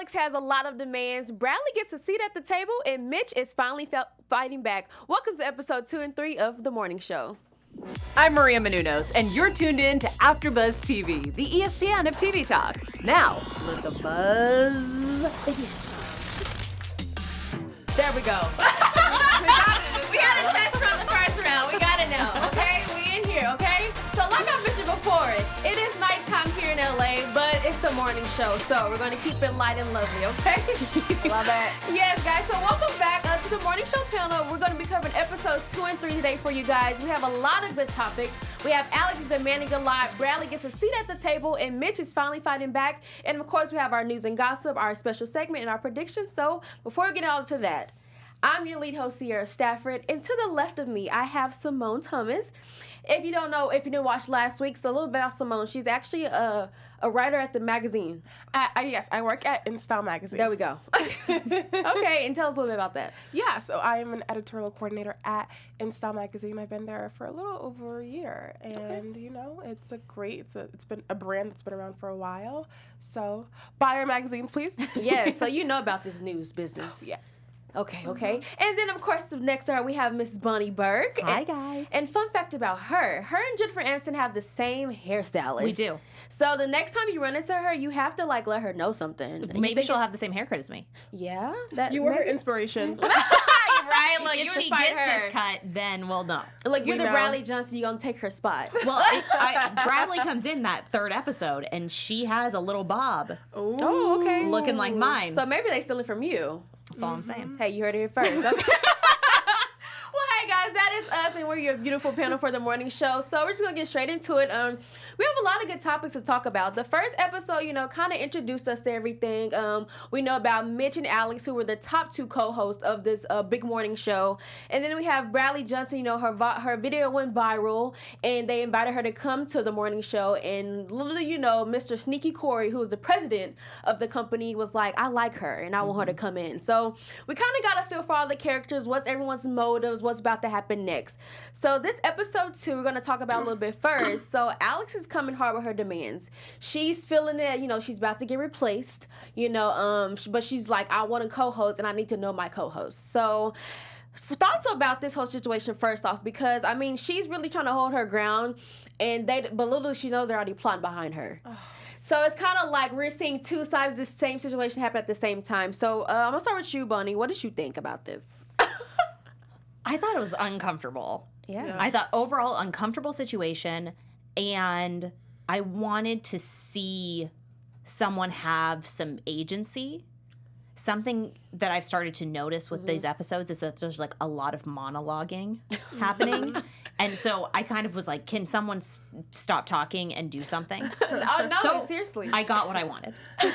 Alex has a lot of demands. Bradley gets a seat at the table, and Mitch is finally fighting back. Welcome to episode 2 and 3 of The Morning Show. I'm Maria Menounos, and you're tuned in to AfterBuzz TV, the ESPN of TV talk. Now, let the buzz begin. There we go. we got a test from the first round. We got to know, okay? We in here, okay? So like I mentioned before, it is nighttime here in LA, but it's the morning show, so we're going to keep it light and lovely, okay? Love it. Yes, guys, so welcome back to the morning show panel. We're going to be covering episodes 2 and 3 today for you guys. We have a lot of good topics. We have Alex is demanding a lot, Bradley gets a seat at the table, and Mitch is finally fighting back. And of course, we have our news and gossip, our special segment, and our predictions. So before we get all to that, I'm your lead host, Sierra Stafford, and to the left of me, I have Simone Thomas. If you don't know, if you didn't watch last week, so a little bit about Simone. She's actually a writer at the magazine. Yes, I work at InStyle Magazine. There we go. Okay, and tell us a little bit about that. Yeah, so I am an editorial coordinator at InStyle Magazine. I've been there for a little over a year, and you know, it's been a brand that's been around for a while. So buy our magazines, please. Yeah, so you know about this news business. Yeah. Okay. And then, of course, next to her, we have Miss Bonny Burke. Hi, guys. And fun fact about her and Jennifer Aniston have the same hairstylist. We do. So the next time you run into her, you have to, let her know something. Maybe she'll have the same haircut as me. Yeah? You were her inspiration. Right? Look, If you she inspired gets her. this cut, then we'll know. Look, you're We the know. Bradley Johnson. You're going to take her spot. Well, Bradley comes in that third episode, and she has a little bob Oh, okay. looking like mine. So maybe they stealing from you. That's all I'm saying. Hey, you heard it here first. Okay. Well, hey guys, that is us, and we're your beautiful panel for the morning show. So we're just gonna get straight into it. We have a lot of good topics to talk about. The first episode, kind of introduced us to everything. We know about Mitch and Alex, who were the top 2 co-hosts of this big morning show, and then we have Bradley Johnson. Her video went viral, and they invited her to come to the morning show. And literally, Mr. Sneaky Corey, who was the president of the company, was like, "I like her, and I want her to come in." So we kind of got a feel for all the characters, what's everyone's motives, what's about to happen next. So this episode 2, we're going to talk about a little bit first. So Alex is coming hard with her demands. She's feeling that, she's about to get replaced, but she's like, "I want a co-host, and I need to know my co-host." So thoughts about this whole situation first off, because, she's really trying to hold her ground, but little she knows they're already plotting behind her. So it's kind of like we're seeing two sides of the same situation happen at the same time. So I'm going to start with you, Bonny. What did you think about this? I thought it was uncomfortable. Yeah. I thought overall uncomfortable situation, and I wanted to see someone have some agency. Something that I've started to notice with these episodes is that there's a lot of monologuing happening. And so I kind of was like, can someone stop talking and do something? No, So seriously. I got what I wanted. Okay,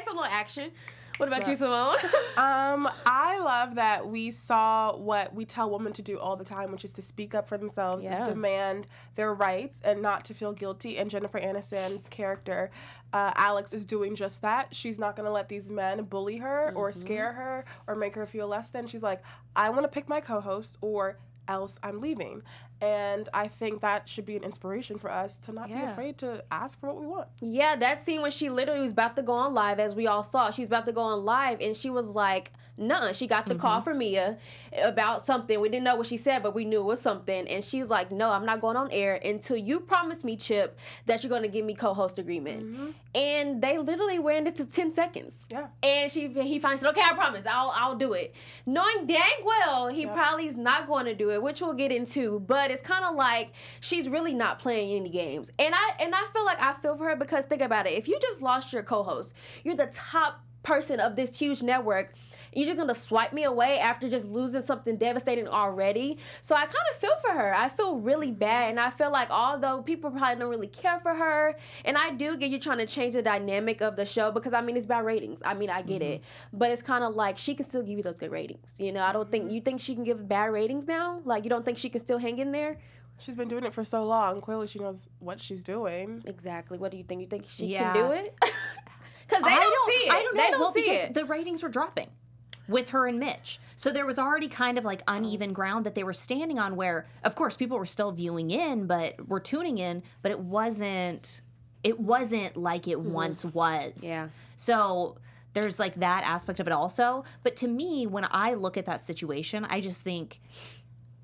so a little action. What about you, Simone? I love that we saw what we tell women to do all the time, which is to speak up for themselves, demand their rights, and not to feel guilty. And Jennifer Aniston's character, Alex, is doing just that. She's not going to let these men bully her or scare her or make her feel less than. She's like, "I want to pick my co-host, or else I'm leaving." And I think that should be an inspiration for us to not be afraid to ask for what we want. Yeah, that scene when she literally was about to go on live, as we all saw, she's about to go on live, and she was like, "Nuh." She got the call from Mia about something. We didn't know what she said, but we knew it was something. And she's like, "No, I'm not going on air until you promise me, Chip, that you're going to give me co-host agreement." And they literally went into 10 seconds. Yeah. And he finally said, "Okay, I promise, I'll do it." Knowing dang well he probably is not going to do it, which we'll get into. But it's kind of like she's really not playing any games. And I feel like I feel for her, because think about it. If you just lost your co-host, you're the top person of this huge network, you're just going to swipe me away after just losing something devastating already. So I kind of feel for her. I feel really bad. And I feel like although people probably don't really care for her, and I do get you trying to change the dynamic of the show, because, it's about ratings. I get it. But it's kind of like she can still give you those good ratings. I don't think, you think she can give bad ratings now? Like, you don't think she can still hang in there? She's been doing it for so long. Clearly she knows what she's doing. Exactly. What do you think? You think she can do it? Because they I don't see it. I don't know. They don't see because it. the ratings were dropping with her and Mitch. So there was already kind of uneven ground that they were standing on, where, of course, people were still viewing in, were tuning in, but it wasn't like it once was. Yeah. So there's like that aspect of it also. But to me, when I look at that situation, I just think,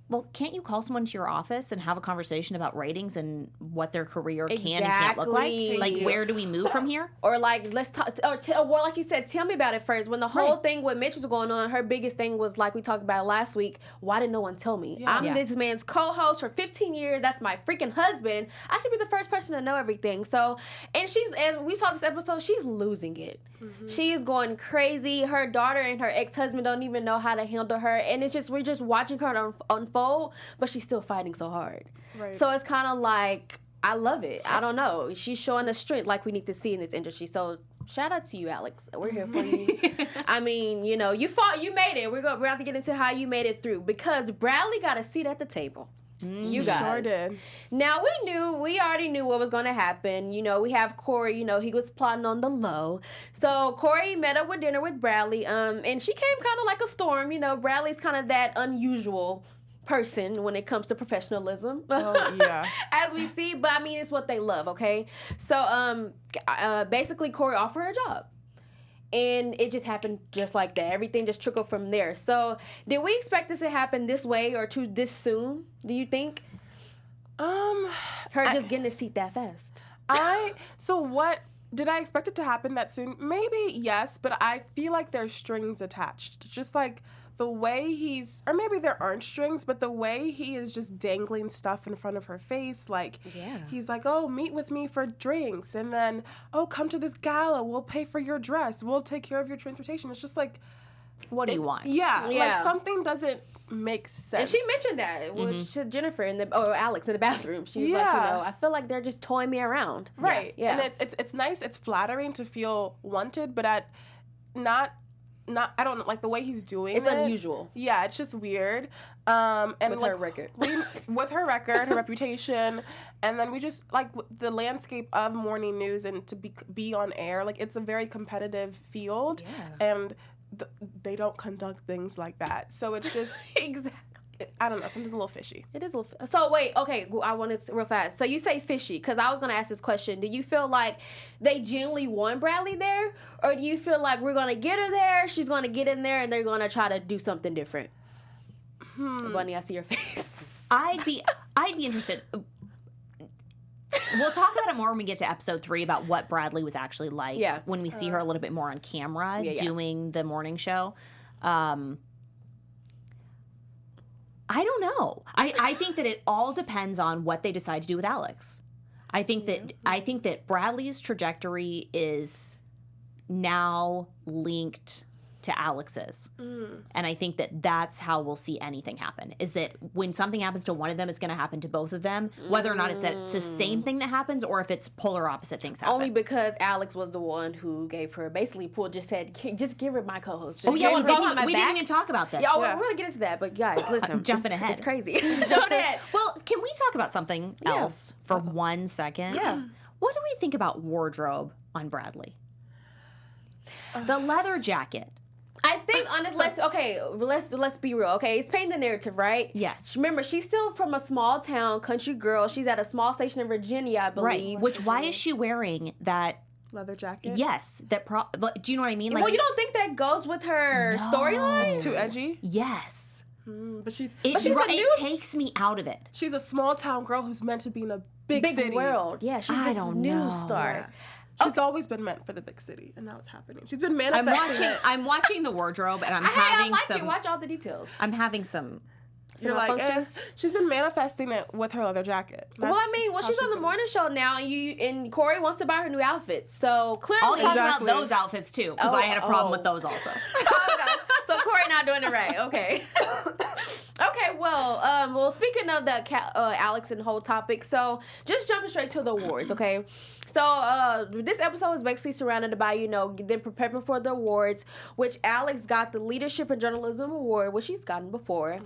well, can't you call someone to your office and have a conversation about ratings and what their career can and can't look like? Like, where do we move from here? Or like, let's talk, or like you said, tell me about it first. When the whole thing with Mitch was going on, her biggest thing was, like we talked about last week, why did no one tell me? I'm this man's co-host for 15 years. That's my freaking husband. I should be the first person to know everything. So, and we saw this episode, she's losing it. She is going crazy. Her daughter and her ex-husband don't even know how to handle her. And it's just, we're just watching her unfold, but she's still fighting so hard. Right. So it's kind of like, I love it. I don't know. She's showing the strength like we need to see in this industry. So shout out to you, Alex. We're here for you. I mean, you know, you fought, you made it. We're about to get into how you made it through, because Bradley got a seat at the table. You guys. Sure did. Now, we already knew what was going to happen. You know, we have Corey, you know, he was plotting on the low. So Corey met up with dinner with Bradley, and she came kind of like a storm. You know, Bradley's kind of that unusual person when it comes to professionalism. Oh, yeah. As we see, but I mean, it's what they love, okay? So, basically, Corey offered her a job. And it just happened just like that. Everything just trickled from there. So, did we expect this to happen this way or to this soon, do you think? Her just getting a seat that fast. Did I expect it to happen that soon? Maybe, yes, but I feel like there's strings attached. Just like the way or maybe there aren't strings, but the way he is just dangling stuff in front of her face, like, he's like, oh, meet with me for drinks, and then, oh, come to this gala, we'll pay for your dress, we'll take care of your transportation. It's just like, what do you want? Yeah, like something doesn't make sense. And she mentioned that with Jennifer or Alex in the bathroom. She's like, you know, I feel like they're just toying me around. Right. Yeah. And it's nice, it's flattering to feel wanted, but not I don't know, like the way he's doing it's unusual. Yeah, it's just weird. And with her record. With her record, her reputation, and then we just like the landscape of morning news and to be on air. Like, it's a very competitive field, and they don't conduct things like that. So it's just exactly. I don't know, something's a little fishy. It is a little So wait, okay, I wanted to real fast. So you say fishy, because I was going to ask this question. Do you feel like they genuinely want Bradley there? Or do you feel like we're going to get her there, she's going to get in there, and they're going to try to do something different? Bonny, I see your face. I'd be interested. We'll talk about it more when we get to episode 3 about what Bradley was actually like when we see her a little bit more on camera doing the morning show. I don't know. I think that it all depends on what they decide to do with Alex. I think that Bradley's trajectory is now linked to Alex's. And I think that that's how we'll see anything happen, is that when something happens to one of them, it's going to happen to both of them, whether or not it's the same thing that happens or if it's polar opposite things happen. Only because Alex was the one who gave her, basically just said, just give her my co-host. Oh, yeah, we didn't even talk about this. Yeah, we're going to get into that, but guys, listen. I'm jumping ahead. It's crazy. Jumping ahead. Well, can we talk about something else for 1 second? Yeah. What do we think about wardrobe on Bradley? The leather jacket. I think let's be real. Okay, it's painting the narrative, right? Yes. Remember, she's still from a small town, country girl. She's at a small station in Virginia, I believe. Right. Why is she wearing that leather jacket? Yes. Do you know what I mean? Well, you don't think that goes with her storyline? It's too edgy. Yes. But she's it takes me out of it. She's a small town girl who's meant to be in a big city world. Yeah, she's this news star. Yeah. She's always been meant for the big city, and now it's happening. She's been manifesting. I'm watching the wardrobe, and I like it. Watch all the details. I'm having some. You're like, she's been manifesting it with her leather jacket. Well, I mean, she's on the morning show now, and Corey wants to buy her new outfits. So clearly, I'll talk about those outfits too, because I had a problem with those also. Oh, gosh. So Corey not doing it right. Okay. Okay. Well, speaking of that, Alex and the whole topic. So just jumping straight to the awards. Okay. So this episode is basically surrounded by, them preparing for the awards, which Alex got the Leadership in Journalism Award, which she's gotten before.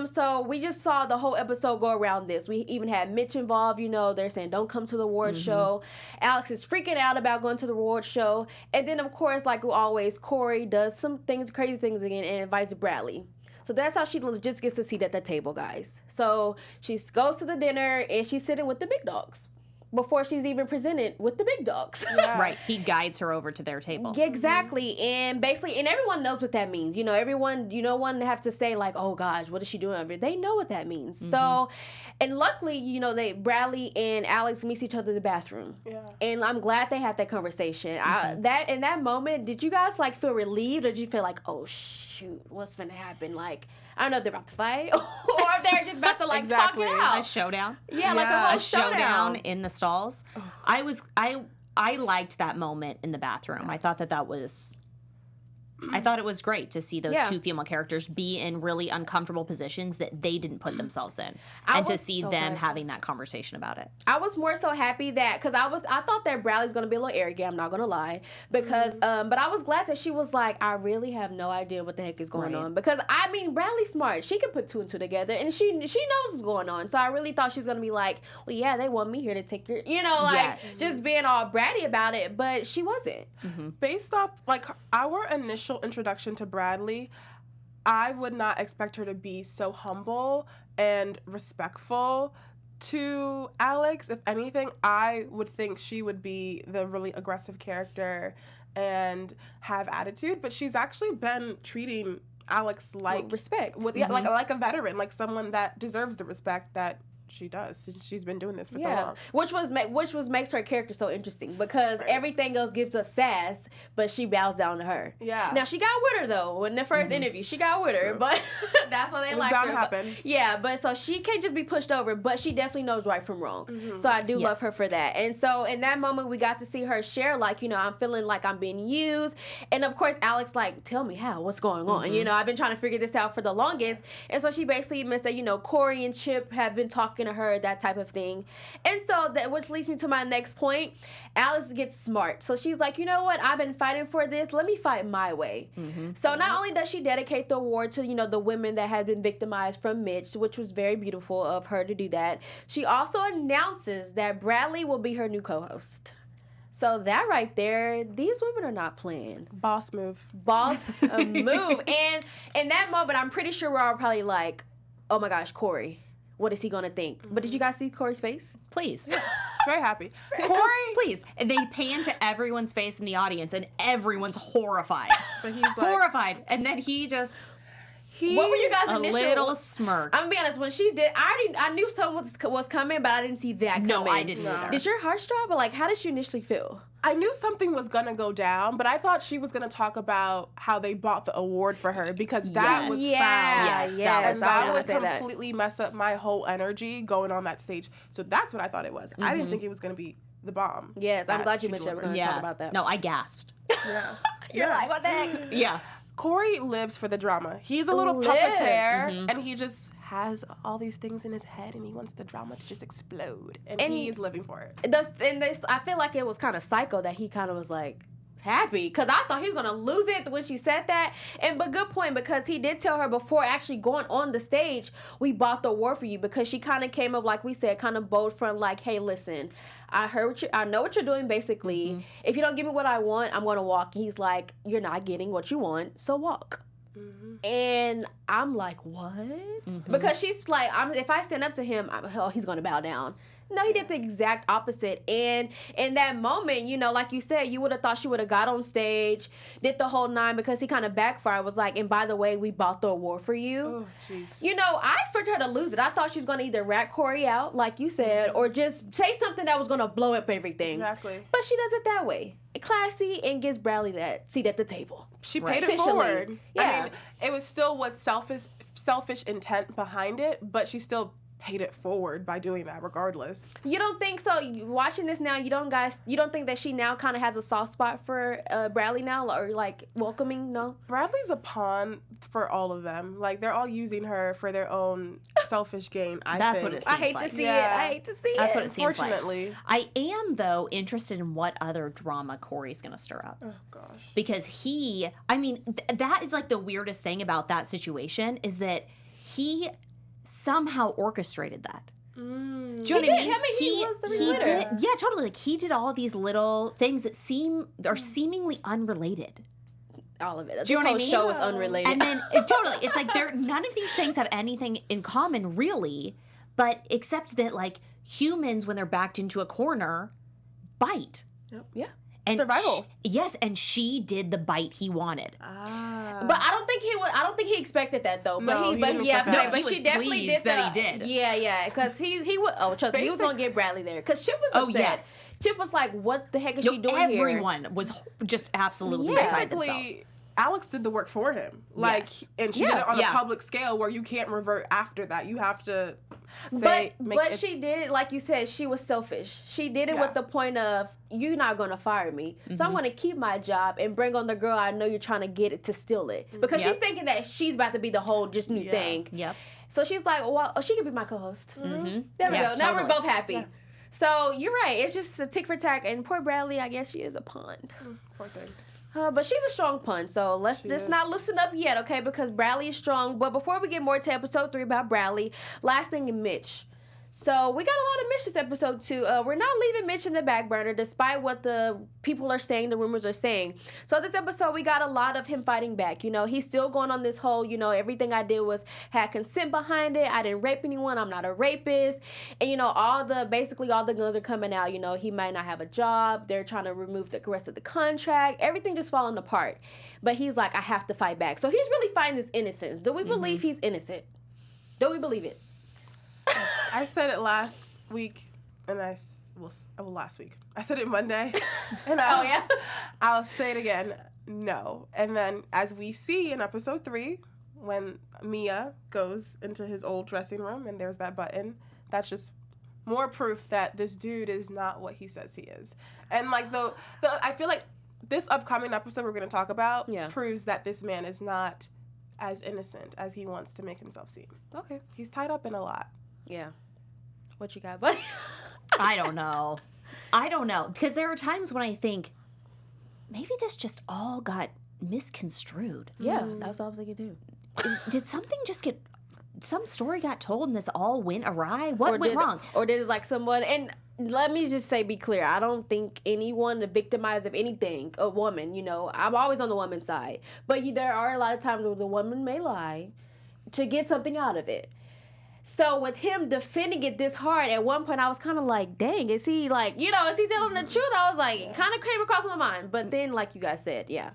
So we just saw the whole episode go around this. We even had Mitch involved. They're saying don't come to the award show. Alex is freaking out about going to the award show. And then, of course, like always, Corey does some crazy things again, and invites Bradley. So that's how she just gets a seat at the table, guys. So she goes to the dinner, and she's sitting with the big dogs. before she's even presented with the big dogs. Yeah. Right. He guides her over to their table. Exactly. And basically, and everyone knows what that means. You know, everyone, you don't want to have to say like, oh gosh, what is she doing over here? They know what that means. So, and luckily, you know, Bradley and Alex meet each other in the bathroom. Yeah. And I'm glad they had that conversation. That in that moment, did you guys like feel relieved, or did you feel like, oh shoot, what's finna happen? Like, I don't know if they're about to fight, or if they're just about to like talk it out. A showdown. Yeah, like a whole showdown in the stalls. I liked that moment in the bathroom. I thought that was. I thought it was great to see those two female characters be in really uncomfortable positions that they didn't put themselves in, and to see them having that conversation about it. I was more so happy that, because I thought that Bradley's gonna be a little arrogant. I'm not gonna lie, because but I was glad that she was like, I really have no idea what the heck is going on, because I mean, Bradley's smart. She can put two and two together, and she knows what's going on. So I really thought she was gonna be like, well, yeah, they want me here to take your, you know, like just being all bratty about it, but she wasn't. Based off like our initial introduction to Bradley, I would not expect her to be so humble and respectful to Alex. If anything, I would think she would be the really aggressive character and have attitude, but she's actually been treating Alex like respect, like a veteran, like someone that deserves the respect that she does. She's been doing this for so long. Which makes her character so interesting, because everything else gives us sass, but she bows down to her. Yeah. Now she got with her though in the first interview. She got with her, but that's why they like her. Bound to happen. Yeah, but so she can't just be pushed over, but she definitely knows right from wrong. So I do love her for that. And so in that moment, we got to see her share, like, you know, I'm feeling like I'm being used, and of course Alex like, tell me how, what's going on? You know, I've been trying to figure this out for the longest, and so she basically admits that, you know, Corey and Chip have been talking to her, that type of thing. And so that, which leads me to my next point, Alex gets smart. So she's like, you know what, I've been fighting for this, let me fight my way. So not only does she dedicate the award to, you know, the women that had been victimized from Mitch, which was very beautiful of her to do that, she also announces that Bradley will be her new co-host. So that right there, these women are not playing. Boss move. Move. And in that moment, I'm pretty sure we're all probably like, oh my gosh, Corey, what is he gonna think? But did you guys see Corey's face? Please. He's very happy. Corey, please. And they pan to everyone's face in the audience, and everyone's horrified. But he's like, horrified. And then he just... what were you guys' initial... A little smirk. I'm gonna be honest, when she did, I knew someone was coming, but I didn't see that coming. No, I didn't either. Did your heart drop? But like, how did you initially feel? I knew something was gonna go down, but I thought she was gonna talk about how they bought the award for her, because that was foul. Yes, and that would completely mess up my whole energy going on that stage. So that's what I thought it was. I didn't think it was gonna be the bomb. Yes, I'm glad you mentioned that. We're gonna talk about that. No, I gasped. Yeah. You're like, what the heck? Yeah. Corey lives for the drama. He's a little puppeteer, and he just has all these things in his head, and he wants the drama to just explode, and he's living for it. I feel like it was kind of psycho that he kind of was like happy, because I thought he was gonna lose it when she said that. But good point, because he did tell her before actually going on the stage, we bought the award for you, because she kind of came up, like we said, kind of bold front, like, hey, listen, I know what you're doing, basically. If you don't give me what I want, I'm gonna walk. He's like, you're not getting what you want, so walk. And I'm like, what? Because she's like, if I stand up to him, he's gonna bow down. No, he did the exact opposite. And in that moment, you know, like you said, you would have thought she would have got on stage, did the whole 9, because he kind of backfired, was like, and by the way, we bought the award for you. Oh, jeez. You know, I expected her to lose it. I thought she was going to either rat Corey out, like you said, or just say something that was going to blow up everything. Exactly. But she does it that way. Classy, and gives Bradley that seat at the table. She paid it forward. Yeah. I mean, it was still with selfish intent behind it, but she still paid it forward by doing that regardless. You don't think so? Watching this now, you don't think that she now kind of has a soft spot for Bradley now, or like welcoming? No, Bradley's a pawn for all of them. Like, they're all using her for their own selfish gain. That's what it seems like. I hate to see it. I hate to see it. That's what it seems like. Unfortunately. I am, though, interested in what other drama Corey's going to stir up. Oh, gosh. Because that is like the weirdest thing about that situation, is that he somehow orchestrated that. Do you know what I mean? I mean, he was the ringleader. Yeah, totally. Like, he did all these little things that are seemingly unrelated. All of it. Do you know what I mean? This whole show is unrelated. And then totally, it's like none of these things have anything in common, really, but except that, like, humans, when they're backed into a corner, bite. Yep. Yeah. And survival. Yes, and she did the bite he wanted. But I don't think he expected that though. But No, he, he but didn't yeah, expect that. but He was she definitely pleased did that he did. Yeah, because he would. Oh, trust me, he was gonna get Bradley there. Because Chip was upset. Yes. Chip was like, "What the heck is she doing here?" Everyone was just absolutely Yeah. beside themselves. Basically, Alex did the work for him. Like, Yes. and she did it on Yeah. a public scale where you can't revert after that. You have to say, But she did it like you said. She was selfish. She did it Yeah. with the point of, you're not gonna fire me, so I'm gonna keep my job and bring on the girl I know you're trying to get it to steal it, because she's thinking that she's about to be the whole just new thing. Yep. So she's like, well, she could be my co-host. There we Yeah, go. Now we're totally. both happy. So you're right. It's just a tick for tack. And poor Bradley, I guess she is a pawn. Poor thing. But she's a strong pun, so let's just is. not loosen up yet, okay? Because Bradley is strong. But before we get more to episode 3 about Bradley, last thing in Mitch. So we got a lot of Mitch this episode too. We're not leaving Mitch in the back burner despite what the people are saying, the rumors are saying. So this episode we got a lot of him fighting back. You know, he's still going on this whole, you know, everything I did had consent behind it. I didn't rape anyone. I'm not a rapist. And you know, basically all the guns are coming out. You know, he might not have a job. They're trying to remove the rest of the contract. Everything just falling apart. But he's like, I have to fight back. So he's really fighting his innocence. Do we believe he's innocent? Do we believe it? I said it last week, and last week. I said it Monday, and I'll say it again. No. And then, as we see in episode 3, when Mia goes into his old dressing room and there's that button, that's just more proof that this dude is not what he says he is. And like I feel like this upcoming episode we're going to talk about proves that this man is not as innocent as he wants to make himself seem. Okay. He's tied up in a lot. Yeah. What you got, buddy? I don't know. Because there are times when I think, maybe this just all got misconstrued. Yeah, that's what I was thinking too. Did something just some story got told and this all went awry? What went wrong? Or did like someone, and let me just be clear, I don't think anyone victimized of anything, a woman, you know, I'm always on the woman's side. But there are a lot of times where the woman may lie to get something out of it. So with him defending it this hard, at one point I was kind of like, dang, is he like, you know, is he telling the truth? I was like, it kind of came across my mind. But then, like you guys said, yeah,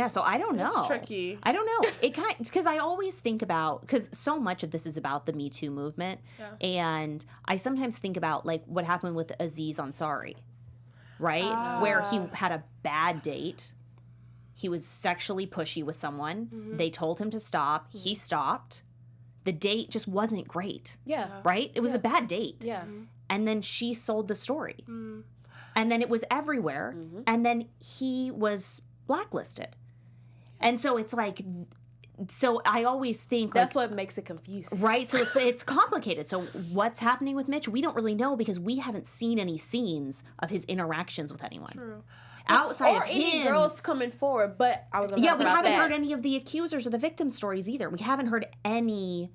so I don't know. It's tricky. I don't know. It kind because I always think about, because so much of this is about the Me Too movement, and I sometimes think about like what happened with Aziz Ansari, right? Where he had a bad date. He was sexually pushy with someone. They told him to stop. He stopped. The date just wasn't great. yeah, Right? It was a bad date. yeah. And then she sold the story. And then it was everywhere. And then he was blacklisted. And so it's like, so I always think That's what makes it confusing. right? So it's complicated. So what's happening with Mitch? We don't really know because we haven't seen any scenes of his interactions with anyone. True. Outside Or of any him. girls coming forward, but I was gonna talk We about haven't that. heard any of the accusers or the victim stories either. We haven't heard anything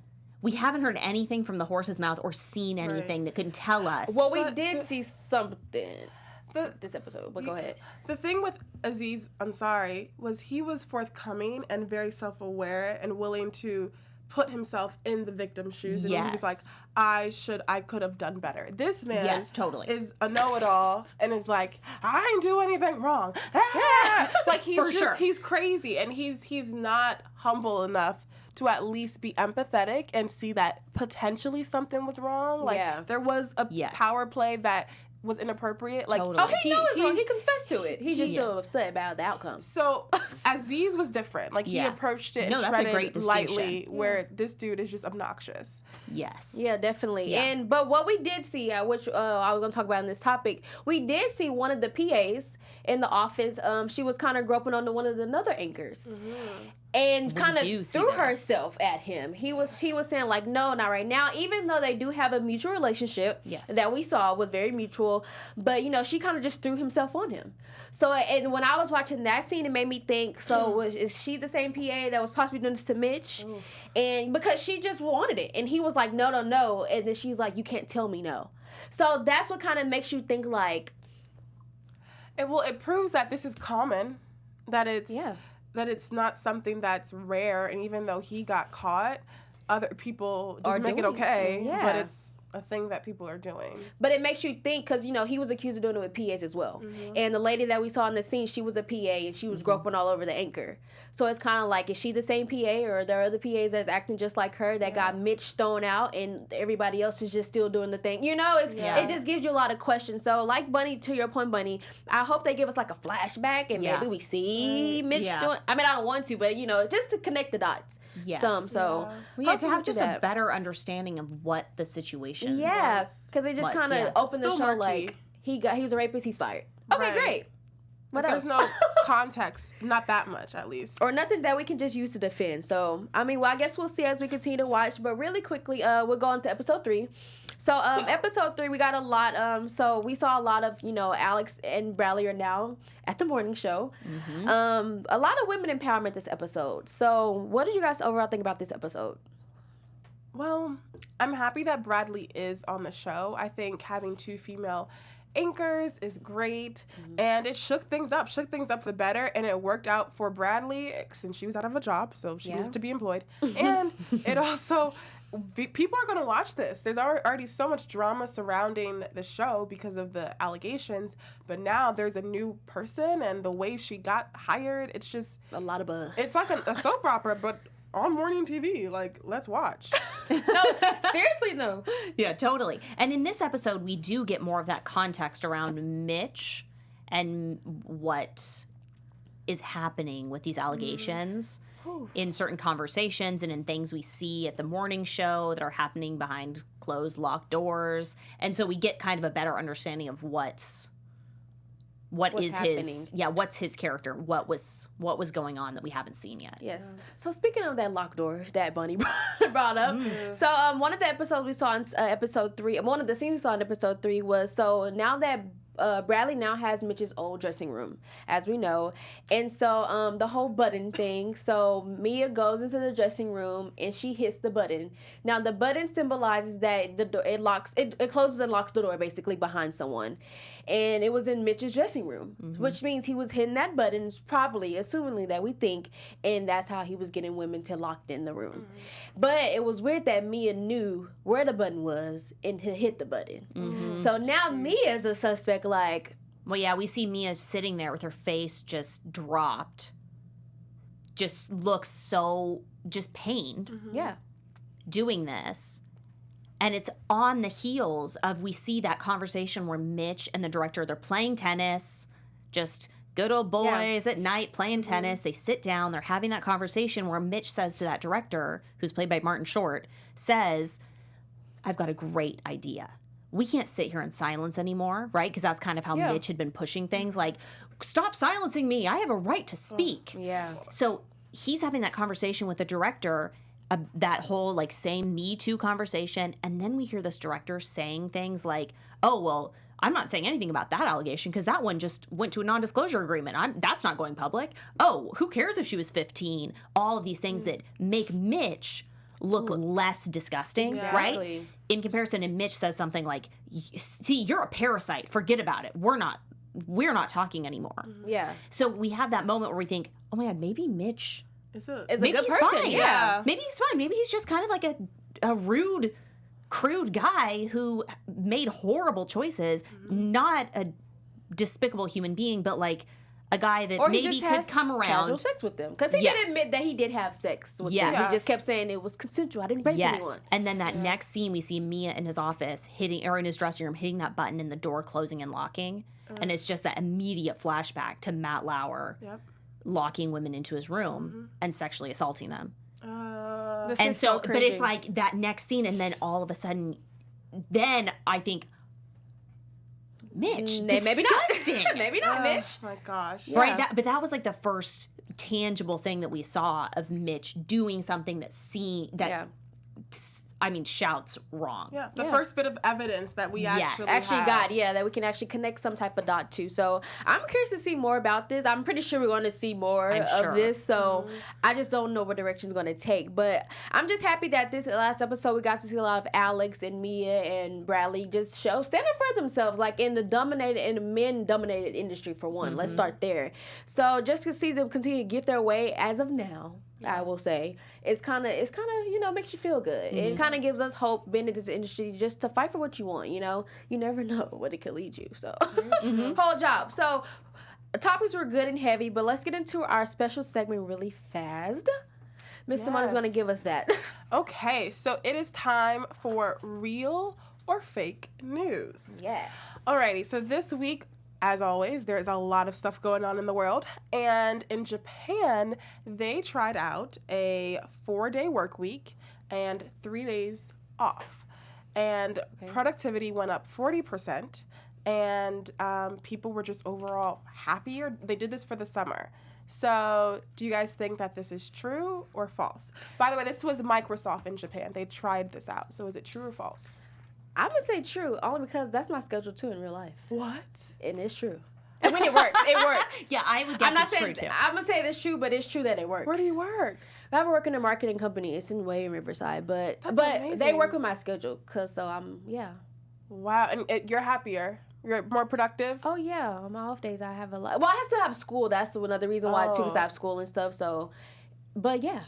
from the horse's mouth or seen anything that could tell us. Well, we did see something this episode, but go ahead. The thing with Aziz Ansari was he was forthcoming and very self-aware and willing to put himself in the victim's shoes. And he was Yes. like, I could have done better. This man Yes, totally. is a know-it-all and is like, I didn't do anything wrong. Ah! Like he's crazy, and he's not humble enough to at least be empathetic and see that potentially something was wrong. Like there was a power play that was inappropriate. Like Totally. He knows it's wrong. He confessed to it. He just still upset about the outcome. So Aziz was different. Like he approached it and that's a treaded great lightly, where this dude is just obnoxious. Yes. Yeah, definitely. Yeah. But what we did see, which I was going to talk about in this topic, we did see one of the PAs in the office. She was kind of groping onto one of the other anchors. And kind of threw herself at him. He was saying like, no, not right now. Even though they do have a mutual relationship that we saw was very mutual, but you know, she kind of just threw himself on him. So, and when I was watching that scene, it made me think, so is she the same PA that was possibly doing this to Mitch? And because she just wanted it, and he was like, no, and then she's like, you can't tell me no. So that's what kind of makes you think like, It proves that this is common, that it's not something that's rare, and even though he got caught, other people just make it okay. But a thing that people are doing. But it makes you think, because, you know, he was accused of doing it with PAs as well. And the lady that we saw in the scene, she was a PA, and she was groping all over the anchor. So it's kind of like, is she the same PA, or are there other PAs that's acting just like her that got Mitch thrown out, and everybody else is just still doing the thing? You know, it just gives you a lot of questions. So, like Bonny, to your point, Bonny, I hope they give us like a flashback, and maybe we see Mitch doing. I mean, I don't want to, but, you know, just to connect the dots. Yes. So to have just a better understanding of what the situation was. Because they just kind of opened the show murky. like he was a rapist, he's fired. Okay, great. What else? There's no context, not that much at least. Or nothing that we can just use to defend. So, I mean, well, I guess we'll see as we continue to watch. But really quickly, we'll go on to episode 3. So, episode 3, we got a lot. So, we saw a lot of, you know, Alex and Bradley are now at the morning show. A lot of women empowerment this episode. So, what did you guys overall think about this episode? Well, I'm happy that Bradley is on the show. I think having 2 female anchors is great, and it shook things up for the better, and it worked out for Bradley since she was out of a job, so she needed to be employed. And it also, people are going to watch this. There's already so much drama surrounding the show because of the allegations, but now there's a new person, and the way she got hired, it's just a lot of buzz. It's like a soap opera, but on morning TV. Like, let's watch. No, seriously, no. Yeah, totally. And in this episode, we do get more of that context around Mitch and what is happening with these allegations in certain conversations and in things we see at the morning show that are happening behind closed, locked doors. And so we get kind of a better understanding of what's happening. What's his character, what was going on that we haven't seen yet. Yes. So speaking of that locked door that Bonny brought up, so one of the episodes we saw in episode 3, one of the scenes we saw in episode 3 was, so now that Bradley now has Mitch's old dressing room, as we know. And so the whole button thing, so Mia goes into the dressing room and she hits the button. Now the button symbolizes that the door, it closes and locks the door basically behind someone. And it was in Mitch's dressing room, which means he was hitting that button probably, assumingly that we think, and that's how he was getting women to lock in the room. But it was weird that Mia knew where the button was and hit the button. So now Mia's a suspect, like... Well, yeah, we see Mia sitting there with her face just dropped, just looks so just pained. Yeah. Doing this. And it's on the heels of, we see that conversation where Mitch and the director, they're playing tennis, just good old boys at night playing tennis. They sit down, they're having that conversation where Mitch says to that director, who's played by Martin Short, says, I've got a great idea. We can't sit here in silence anymore, right? Because that's kind of how Mitch had been pushing things, like, stop silencing me. I have a right to speak. So he's having that conversation with the director, that whole, like, same Me Too conversation, and then we hear this director saying things like, oh, well, I'm not saying anything about that allegation because that one just went to a non-disclosure agreement. That's not going public. Oh, who cares if she was 15? All of these things that make Mitch look less disgusting, right? In comparison, and Mitch says something like, see, you're a parasite. Forget about it. We're not talking anymore. Yeah. So we have that moment where we think, oh my God, maybe Mitch... Is a good person. Fine. Yeah. Maybe he's fine. Maybe he's just kind of like a rude, crude guy who made horrible choices, not a despicable human being, but like a guy that or maybe could come around. Casual sex with them. Because he did admit that he did have sex with them. He just kept saying it was consensual. I didn't rape anyone. And then that next scene, we see Mia in his office in his dressing room, hitting that button and the door closing and locking. And it's just that immediate flashback to Matt Lauer. Locking women into his room and sexually assaulting them. And so but it's like that next scene, and then all of a sudden, then I think, Mitch, maybe disgusting. Not. Maybe not, Mitch. Oh my gosh. Right, but that was like the first tangible thing that we saw of Mitch doing something shouts wrong. Yeah, the first bit of evidence that we actually got, that we can actually connect some type of dot to. So I'm curious to see more about this. I'm pretty sure we're going to see more of this. So I just don't know what direction it's going to take. But I'm just happy that this last episode we got to see a lot of Alex and Mia and Bradley just stand up for themselves, like in the men-dominated industry for one. Let's start there. So just to see them continue to get their way as of now. I will say. It's kind of makes you feel good. It kind of gives us hope being in this industry just to fight for what you want, you know? You never know what it could lead you. So, whole job. So, topics were good and heavy, but let's get into our special segment really fast. Miss Simone is going to give us that. Okay, so it is time for real or fake news. Yes. Alrighty, so this week, as always, there is a lot of stuff going on in the world. And in Japan, they tried out a 4-day work week and 3 days off. And productivity went up 40%. And people were just overall happier. They did this for the summer. So do you guys think that this is true or false? By the way, this was Microsoft in Japan. They tried this out. So is it true or false? I'm going to say true, only because that's my schedule, too, in real life. What? And it's true. I mean, it works. It works. Yeah, I would guess it's true, too. I'm going to say it's true, but it's true that it works. Where do you work? I work in a marketing company. It's in Riverside, but amazing. They work with my schedule, yeah. Wow, and you're happier. You're more productive? Oh, yeah. On my off days, I have a lot. Well, I still have school. That's another reason why, too, because I have school and stuff, so. But, yeah.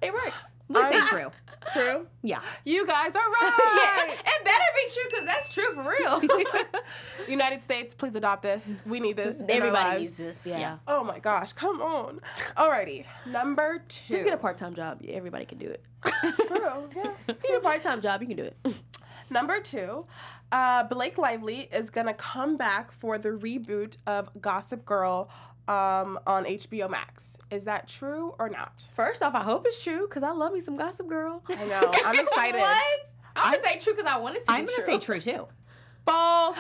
It works. We'll say true. True? Yeah. You guys are right. Yeah, it better be true because that's true for real. United States, please adopt this. We need this. Everybody needs this, yeah. Oh my gosh, come on. Alrighty, number 2. Just get a part-time job. Everybody can do it. True, yeah. If you get a part-time job, you can do it. Number 2, Blake Lively is going to come back for the reboot of Gossip Girl on HBO Max. Is that true or not? First off, I hope it's true because I love me some Gossip Girl. I know. I'm excited. What? I'm going to say true because I want it to I'm be going to say true, too. False.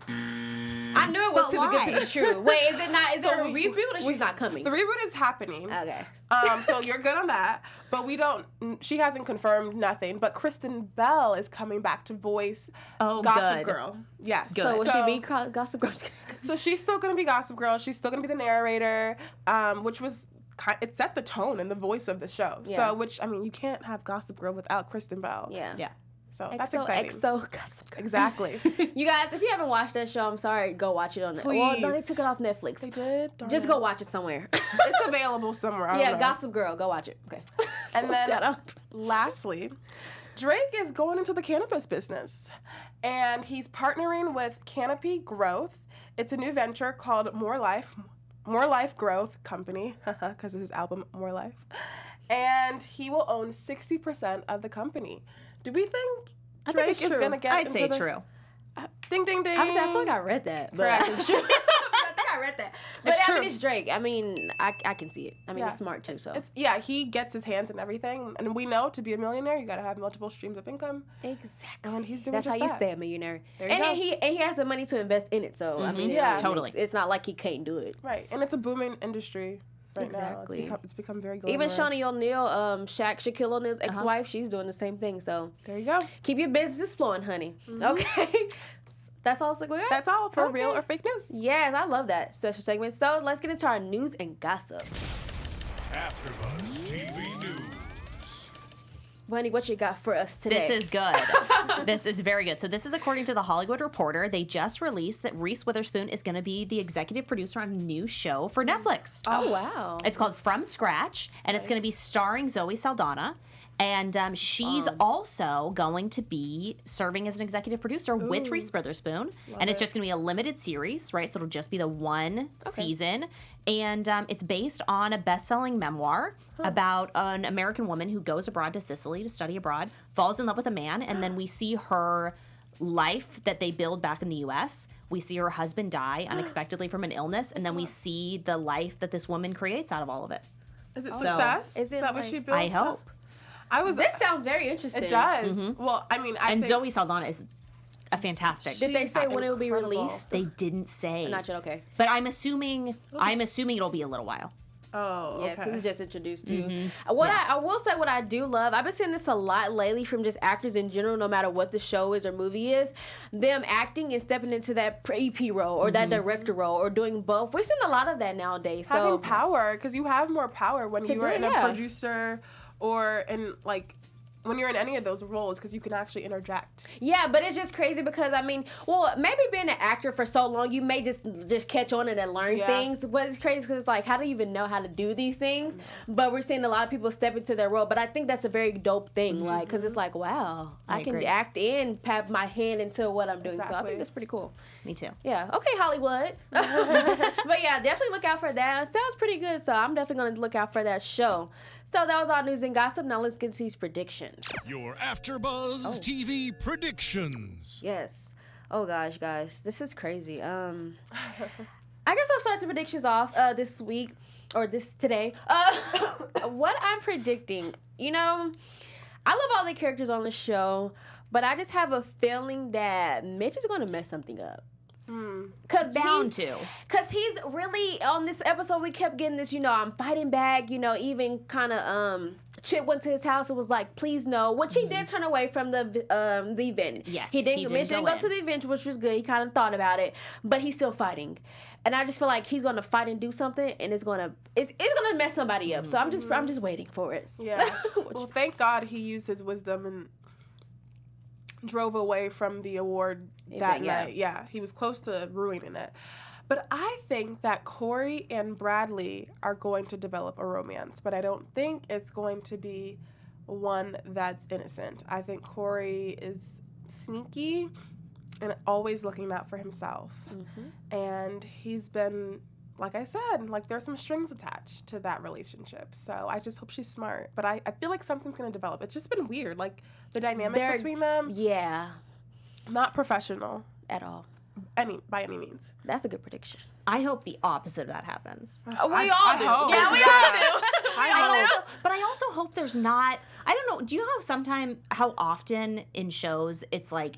I knew it was too good to be true. Wait, is it not? Is there a reboot or she's not coming? The reboot is happening. Okay. So you're good on that. But she hasn't confirmed nothing. But Kristen Bell is coming back to voice Gossip Girl. Yes. Good. So will she be Gossip Girl? So she's still going to be Gossip Girl. She's still going to be the narrator, which was it set the tone and the voice of the show. Yeah. So, which, I mean, you can't have Gossip Girl without Kristen Bell. Yeah. Yeah. So that's exciting. Gossip Girl. Exactly. You guys, if you haven't watched that show, I'm sorry, go watch it on Netflix. Well, no, they took it off Netflix. They did? Darn Just it. go watch it somewhere. It's available somewhere. I don't know. Gossip Girl. Go watch it. Okay. And then, shout out. lastly, Drake is going into the cannabis business. And he's partnering with Canopy Growth. It's a new venture called More Life Growth Company, because of his album More Life. And he will own 60% of the company. Do we think Drake is going to get I'd into say the... true. Ding, ding, ding. I feel like I read that, but Correct. it's true. I think I read that. But It's I mean, true. it's Drake. I mean, I can see it. I mean, Yeah. he's smart too, so. He gets his hands in everything. And we know to be a millionaire, you got to have multiple streams of income. Exactly. And he's doing That's just how you that. stay a millionaire. There you And go. he has the money to invest in it, so I mean, Yeah. Totally. It's not like he can't do it. Right. And it's a booming industry right Exactly. now. It's become very Even glamorous. Shawnee O'Neal, Shaquille O'Neal's ex-wife, she's doing the same thing. So There you go. keep your business flowing, honey. Okay. That's all we got? That's all for Okay. real or fake news. Yes, I love that special segment. So let's get into our news and gossip. AfterBuzz TV News. Bonnie, what you got for us today? This is good. This is very good. So this is according to The Hollywood Reporter. They just released that Reese Witherspoon is going to be the executive producer on a new show for Netflix. Oh, wow. It's called From Scratch, and it's going to be starring Zoe Saldana. And she's also going to be serving as an executive producer with Reese Witherspoon. And it's just going to be a limited series, right? So it'll just be the one season. And it's based on a best-selling memoir about an American woman who goes abroad to Sicily to study abroad, falls in love with a man, and then we see her life that they build back in the U.S. We see her husband die unexpectedly from an illness, and then we see the life that this woman creates out of all of it. Is it So- success? Is it that what like- she built? I hope. This sounds very interesting. It does. Well, I mean, I And think Zoe Saldana is a fantastic. Did they say when it will be Incredible. released? They didn't say. Not yet, okay. But I'm assuming it'll be a little while. Oh, Yeah, because okay. it's just introduced to you. I will say what I do love, I've been seeing this a lot lately from just actors in general, no matter what the show is or movie is, them acting and stepping into that EP role or that director role or doing both. We're seeing a lot of that nowadays. Having So power, because you have more power when To you are do it, in a yeah. producer or in like when you're in any of those roles because you can actually interject. Yeah, but it's just crazy because maybe being an actor for so long, you may just catch on and learn things. But it's crazy because it's like, how do you even know how to do these things? But we're seeing a lot of people step into their role. But I think that's a very dope thing, like, because it's like, wow, I can act and pat my hand into what I'm doing. Exactly. So I think that's pretty cool. Me too. Yeah. Okay, Hollywood. But yeah, definitely look out for that. It sounds pretty good, so I'm definitely going to look out for that show. So that was all news and gossip. Now let's get to these predictions. Your AfterBuzz TV predictions. Yes. Oh gosh, guys, this is crazy. I guess I'll start the predictions off this week or today. What I'm predicting, I love all the characters on the show, but I just have a feeling that Mitch is going to mess something up. Because he's really, on this episode, we kept getting this, I'm fighting back, even kind of, Chip went to his house and was like, please no, which he did turn away from the event. Yes, Mitch didn't go to the event, which was good. He kind of thought about it, but he's still fighting. And I just feel like he's going to fight and do something, and it's going to mess somebody up. So I'm just waiting for it. Yeah. Well, thank God he used his wisdom and drove away from the award that night. Yeah, he was close to ruining it. But I think that Corey and Bradley are going to develop a romance, but I don't think it's going to be one that's innocent. I think Corey is sneaky and always looking out for himself. Mm-hmm. And he's been, like I said, there's some strings attached to that relationship. So I just hope she's smart. But I feel like something's going to develop. It's just been weird. The dynamic between them. Yeah. Not professional. At all. By any means. That's a good prediction. I hope the opposite of that happens. We all do. Yeah, we all do. But I also hope there's not, I don't know, do you know how often in shows it's like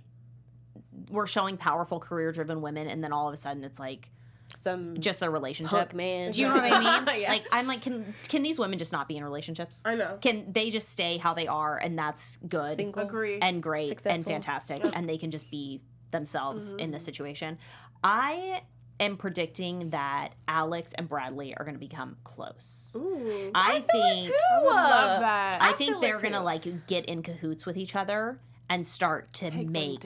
we're showing powerful career-driven women and then all of a sudden it's like just their relationship. Hook, man. Do you know what I mean? Yeah. I'm like, can these women just not be in relationships? I know. Can they just stay how they are and that's good? Single. Agree. And great Successful. and fantastic and they can just be themselves in this situation. I am predicting that Alex and Bradley are going to become close. Ooh, I think too. I would love that. I think they're going to get in cahoots with each other and start to make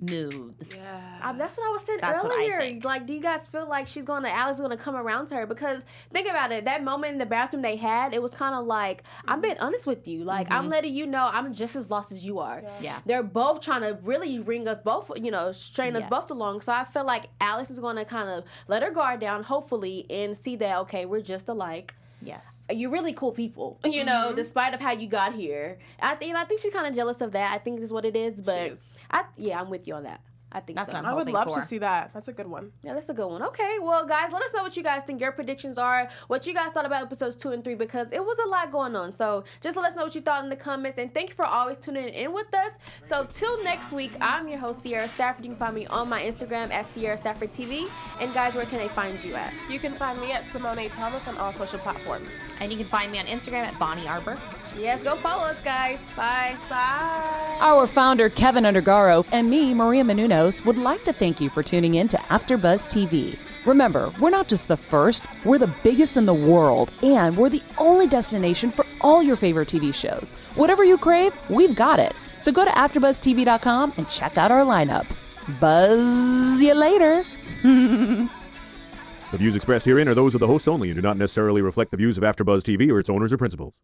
moves. Yeah. That's what I was saying That's earlier. what I think. Do you guys feel like Alex is going to come around to her? Because think about it, that moment in the bathroom they had, it was kind of like, I'm being honest with you. I'm letting you know I'm just as lost as you are. Yeah. They're both trying to really bring us both, strain us both along. So I feel like Alex is going to kind of let her guard down, hopefully, and see that, okay, we're just alike. Yes. You're really cool people, despite of how you got here. I think she's kind of jealous of that. I think this is what it is, but I'm with you on that. I think That's so. what I would love to see that. That's a good one. Yeah, that's a good one. Okay, well, guys, let us know what you guys think your predictions are, what you guys thought about episodes 2 and 3, because it was a lot going on. So just let us know what you thought in the comments, and thank you for always tuning in with us. So till next week, I'm your host, Sierra Stafford. You can find me on my Instagram at Sierra Stafford TV. And guys, where can they find you at? You can find me at Simone Thomas on all social platforms. And you can find me on Instagram at Bonny Burke. Yes, go follow us, guys. Bye. Bye. Our founder, Keven Undergaro, and me, Maria Menounos, would like to thank you for tuning in to AfterBuzz TV. Remember, we're not just the first, we're the biggest in the world, and we're the only destination for all your favorite TV shows. Whatever you crave, we've got it. So go to AfterBuzzTV.com and check out our lineup. Buzz you later. The views expressed herein are those of the hosts only and do not necessarily reflect the views of AfterBuzz TV or its owners or principals.